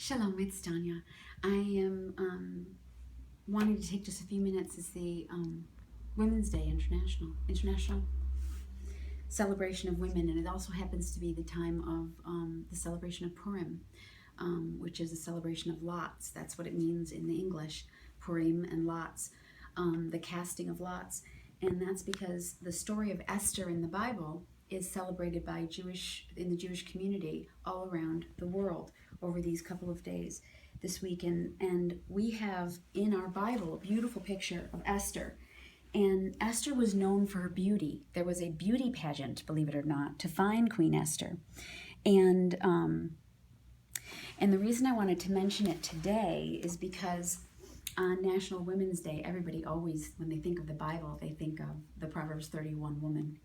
Shalom, it's Tanya. I am wanting to take just a few minutes to say Women's Day, International Celebration of Women, and it also happens to be the time of the celebration of Purim, which is a celebration of lots. That's what it means in the English, Purim and lots, the casting of lots. And that's because the story of Esther in the Bible is celebrated by in the Jewish community all around the world over these couple of days this week. And we have in our Bible a beautiful picture of Esther. And Esther was known for her beauty. There was a beauty pageant, believe it or not, to find Queen Esther. And the reason I wanted to mention it today is because on National Women's Day, everybody always, when they think of the Bible, they think of the Proverbs 31 woman.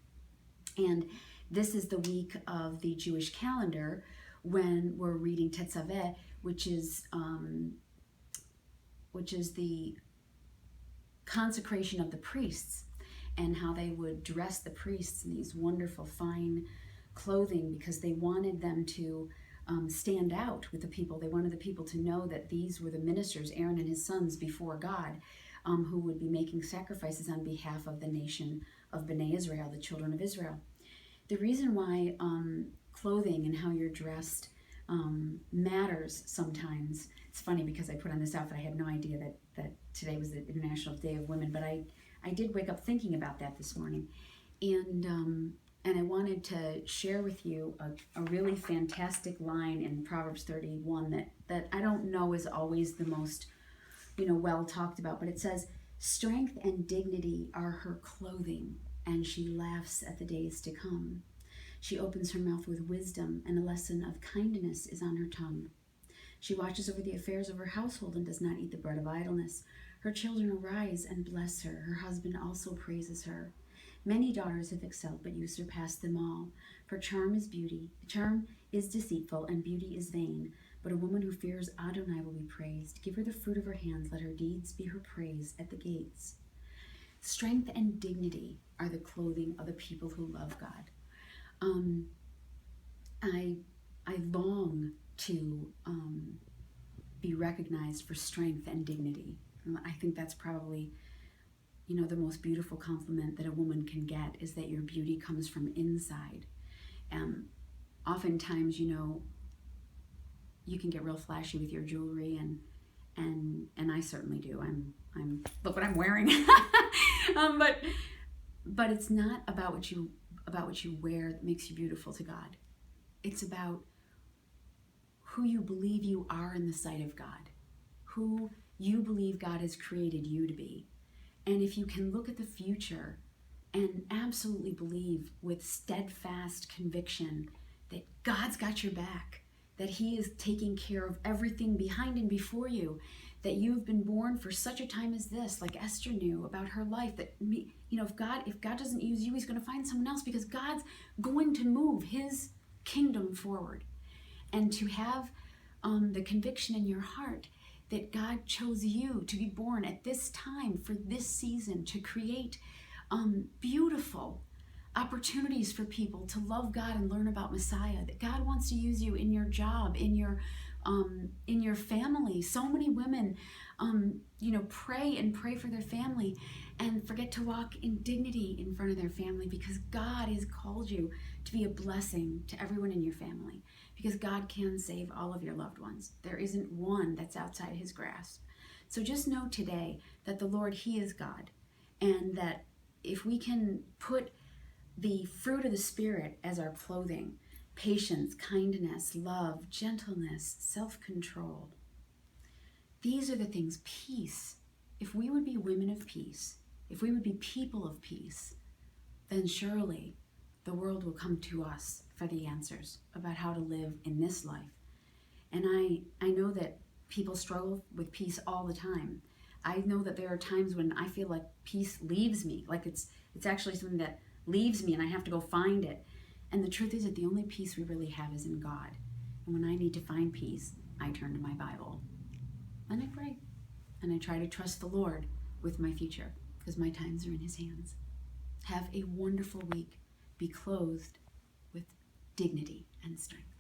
And this is the week of the Jewish calendar when we're reading Tetzaveh, which is the consecration of the priests, and how they would dress the priests in these wonderful fine clothing because they wanted them to stand out with the people. They wanted the people to know that these were the ministers, Aaron and his sons, before God, who would be making sacrifices on behalf of the nation of Bnei Israel, the children of Israel. The reason why clothing and how you're dressed matters sometimes. It's funny because I put on this outfit. I had no idea that today was the International Day of Women, but I did wake up thinking about that this morning. And I wanted to share with you a really fantastic line in Proverbs 31 that I don't know is always the most, well talked about, but it says, "Strength and dignity are her clothing, and she laughs at the days to come. She opens her mouth with wisdom, and a lesson of kindness is on her tongue. She watches over the affairs of her household and does not eat the bread of idleness. Her children arise and bless her. Her husband also praises her. Many daughters have excelled, but you surpass them all. For charm is beauty. Charm is deceitful, and beauty is vain. But a woman who fears Adonai will be praised. Give her the fruit of her hands. Let her deeds be her praise at the gates." Strength and dignity are the clothing of the people who love God. I long to be recognized for strength and dignity. I think that's probably, the most beautiful compliment that a woman can get is that your beauty comes from inside. Oftentimes, you can get real flashy with your jewelry, and I certainly do. I'm look what I'm wearing. But it's not about what you wear that makes you beautiful to God. It's about who you believe you are in the sight of God, who you believe God has created you to be. And if you can look at the future and absolutely believe with steadfast conviction that God's got your back, that He is taking care of everything behind and before you, that you've been born for such a time as this, like Esther knew about her life, that if God doesn't use you, He's going to find someone else, because God's going to move His kingdom forward. And to have the conviction in your heart that God chose you to be born at this time for this season to create beautiful opportunities for people to love God and learn about Messiah, that God wants to use you in your job, in your family. So many women, pray for their family and forget to walk in dignity in front of their family, because God has called you to be a blessing to everyone in your family, because God can save all of your loved ones. There isn't one that's outside His grasp. So just know today that the Lord, He is God, and that if we can put the fruit of the Spirit as our clothing, patience, kindness, love, gentleness, self-control, these are the things, peace. If we would be women of peace, if we would be people of peace, then surely the world will come to us for the answers about how to live in this life. And I know that people struggle with peace all the time. I know that there are times when I feel like peace leaves me, like it's actually something that leaves me and I have to go find it. And the truth is that the only peace we really have is in God. And when I need to find peace, I turn to my Bible and I pray. And I try to trust the Lord with my future, because my times are in His hands. Have a wonderful week. Be clothed with dignity and strength.